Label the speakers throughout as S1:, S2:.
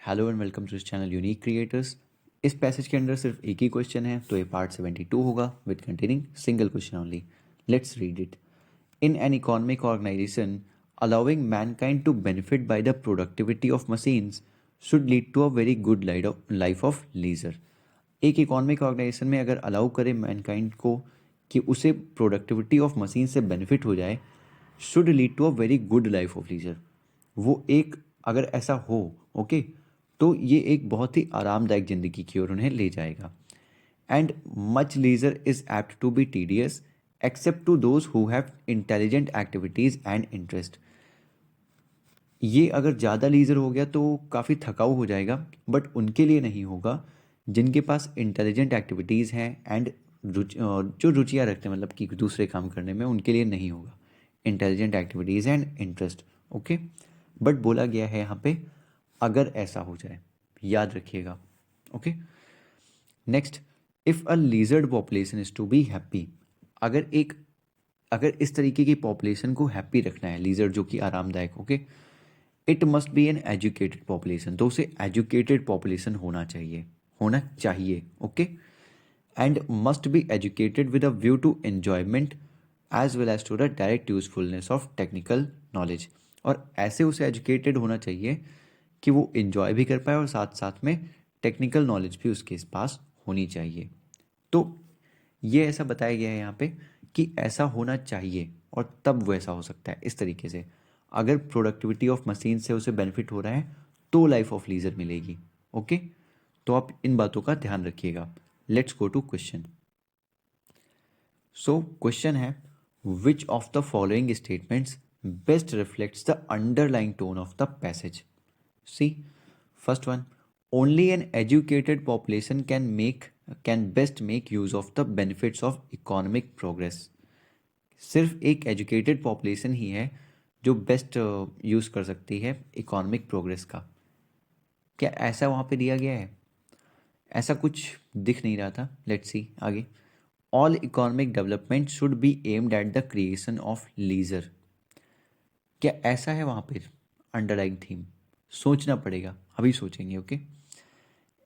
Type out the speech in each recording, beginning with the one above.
S1: Hello and welcome to this channel unique creators. इस passage के अंदर सिर्फ एक ही क्वेश्चन है, तो ये पार्ट 72 होगा with containing single question only. Let's read it. In an economic organisation, allowing mankind to benefit by the productivity of machines should lead to a very good life of leisure. एक economic organisation में अगर allow करे mankind को कि उसे productivity of machine से benefit हो जाए, should lead to a very good life of leisure. वो एक अगर ऐसा हो, ओके, तो ये एक बहुत ही आरामदायक ज़िंदगी की ओर उन्हें ले जाएगा। And much leisure is apt to be tedious except to those who have intelligent activities and interest. ये अगर ज़्यादा लीजर हो गया तो काफ़ी थकाऊ हो जाएगा, बट उनके लिए नहीं होगा जिनके पास इंटेलिजेंट एक्टिविटीज़ हैं एंड जो रुचियाँ रखते हैं, मतलब कि दूसरे काम करने में, उनके लिए नहीं होगा intelligent activities and interest. Okay, but बोला गया है यहाँ पे अगर ऐसा हो जाए, याद रखिएगा। Okay, next, if a leisured population is to be happy, अगर इस तरीके की पॉपुलेशन को हैप्पी रखना है, लीजर्ड जो कि आरामदायक, okay, it must be an educated population, तो उसे एजुकेटेड पॉपुलेशन होना चाहिए, okay, and must be educated with a view to enjoyment as well as to the direct usefulness of technical knowledge. और ऐसे उसे एजुकेटेड होना चाहिए कि वो इन्जॉय भी कर पाए और साथ साथ में टेक्निकल नॉलेज भी उसके पास होनी चाहिए। तो ये ऐसा बताया गया है यहाँ पे कि ऐसा होना चाहिए और तब वो ऐसा हो सकता है इस तरीके से। अगर प्रोडक्टिविटी ऑफ मशीन से उसे बेनिफिट हो रहा है तो लाइफ ऑफ लीजर मिलेगी। ओके, तो आप इन बातों का ध्यान रखिएगा। Let's go to question. So question है, which of the following statements best reflects the underlying tone of the passage. See, first one, only an educated population can best make use of the benefits of economic progress। सिर्फ एक educated population ही है जो best use कर सकती है economic progress का। क्या ऐसा वहाँ पे दिया गया है? ऐसा कुछ दिख नहीं रहा था। लेट्स सी आगे। All economic development should be aimed at the creation of leisure. क्या ऐसा है वहाँ पे अंडरलाइंग थीम? सोचना पड़ेगा, अभी सोचेंगे। Okay,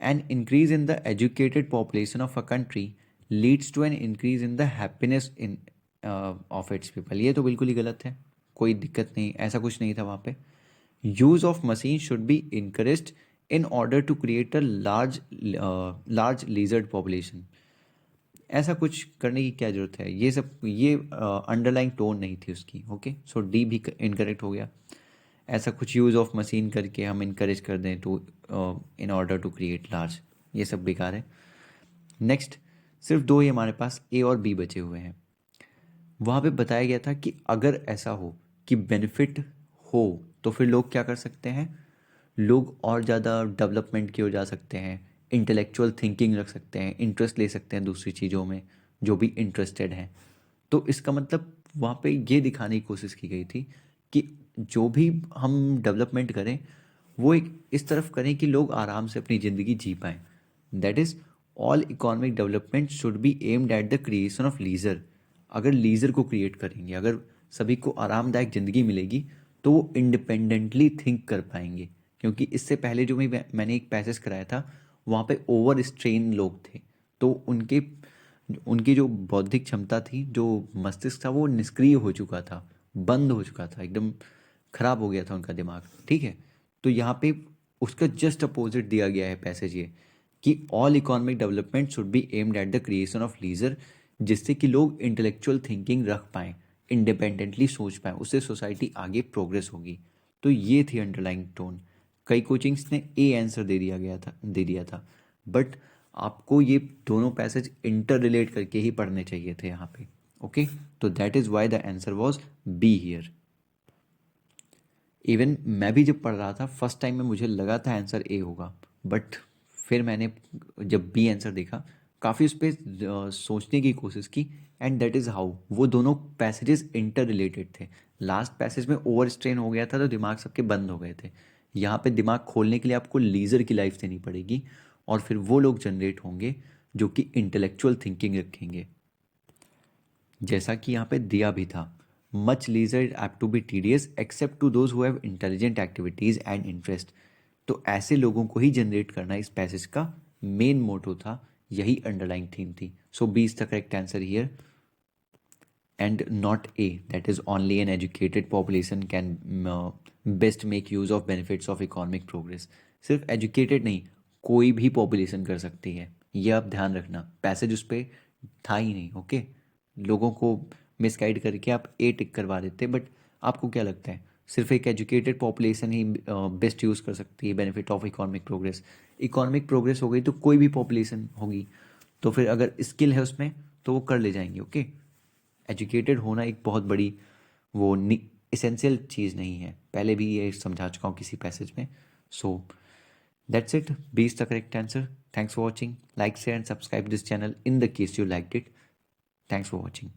S1: an increase in the educated population of a country leads to an increase in the happiness in of its people। ये तो बिल्कुल ही गलत है, कोई दिक्कत नहीं, ऐसा कुछ नहीं था वहाँ पे। Use of machine should be encouraged in order to create a large leisured population. ऐसा कुछ करने की क्या जरूरत है? ये अंडरलाइंग टोन नहीं थी उसकी। ओके, सो डी भी इनकरेक्ट हो गया। ऐसा कुछ यूज़ ऑफ मशीन करके हम इनकरेज कर दें to in order to create large, ये सब बेकार है। नेक्स्ट, सिर्फ दो ही हमारे पास ए और बी बचे हुए हैं। वहाँ पे बताया गया था कि अगर ऐसा हो कि बेनिफिट हो तो फिर लोग क्या कर सकते हैं, लोग और ज़्यादा डेवलपमेंट की ओर जा सकते हैं, इंटेलेक्चुअल थिंकिंग रख सकते हैं, इंटरेस्ट ले सकते हैं दूसरी चीज़ों में जो भी इंटरेस्टेड हैं। तो इसका मतलब वहाँ पे ये दिखाने की कोशिश की गई थी कि जो भी हम डेवलपमेंट करें वो एक इस तरफ करें कि लोग आराम से अपनी ज़िंदगी जी पाएँ। That is, all economic development should be aimed at the creation of leisure. अगर लीजर को क्रिएट करेंगे, अगर सभी को आरामदायक ज़िंदगी मिलेगी तो वो इंडिपेंडेंटली थिंक कर पाएंगे। क्योंकि इससे पहले जो मैंने एक पैसेज कराया था वहाँ पे ओवर स्ट्रेन लोग थे, तो उनके उनकी जो बौद्धिक क्षमता थी, जो मस्तिष्क था, वो निष्क्रिय हो चुका था, बंद हो चुका था, एकदम खराब हो गया था उनका दिमाग। ठीक है, तो यहाँ पे उसका जस्ट अपोजिट दिया गया है पैसेज ये कि all economic development should be aimed at the creation of leisure, जिससे कि लोग इंटेलेक्चुअल थिंकिंग रख पाएँ, इंडिपेंडेंटली सोच पाएँ, उससे सोसाइटी आगे प्रोग्रेस होगी। तो ये थी अंडरलाइंग टोन। कई कोचिंग्स ने ए आंसर दे दिया था, बट आपको ये दोनों पैसेज इंटर रिलेट करके ही पढ़ने चाहिए थे यहाँ पे। ओके, तो that is why the answer was be here. Even मैं भी जब पढ़ रहा था फर्स्ट टाइम में मुझे लगा था आंसर ए होगा, बट फिर मैंने जब बी आंसर देखा काफ़ी उस पर सोचने की कोशिश की, एंड दैट इज़ हाउ वो दोनों पैसेजेस इंटर रिलेटेड थे। लास्ट पैसेज में ओवर स्ट्रेन हो गया था तो दिमाग सबके बंद हो गए थे। यहाँ पे दिमाग खोलने के लिए आपको लीजर की लाइफ देनी पड़ेगी और फिर वो लोग जनरेट होंगे जो कि इंटेलेक्चुअल थिंकिंग रखेंगे। जैसा कि यहाँ पे दिया भी था, much leisure apt to be tedious except to those who have intelligent activities and interest. तो ऐसे लोगों को ही जनरेट करना इस पैसेज का मेन मोटो था, यही अंडरलाइंग थीम थी. So B is the correct answer here and not A, that is only an educated population can best make use of benefits of economic progress. सिर्फ educated नहीं, कोई भी population कर सकती है, ये आप ध्यान रखना. पैसेज उस पर था ही नहीं. ओके, लोगों को मिसगाइड करके आप ए टिक करवा देते, बट आपको क्या लगता है सिर्फ एक एजुकेटेड पॉपुलेशन ही बेस्ट यूज़ कर सकती है benefit of economic progress? Economic progress हो गई तो कोई भी पॉपुलेशन होगी, तो फिर अगर स्किल है उसमें तो वो कर ले जाएंगे. ओके, एजुकेटेड होना एक बहुत बड़ी वो इसेंशियल चीज़ नहीं है, पहले भी ये समझा चुका हूँ किसी पैसेज में. So that's it, B is the correct answer. Thanks for watching. Like share and subscribe this channel in the case you liked it. Thanks for watching.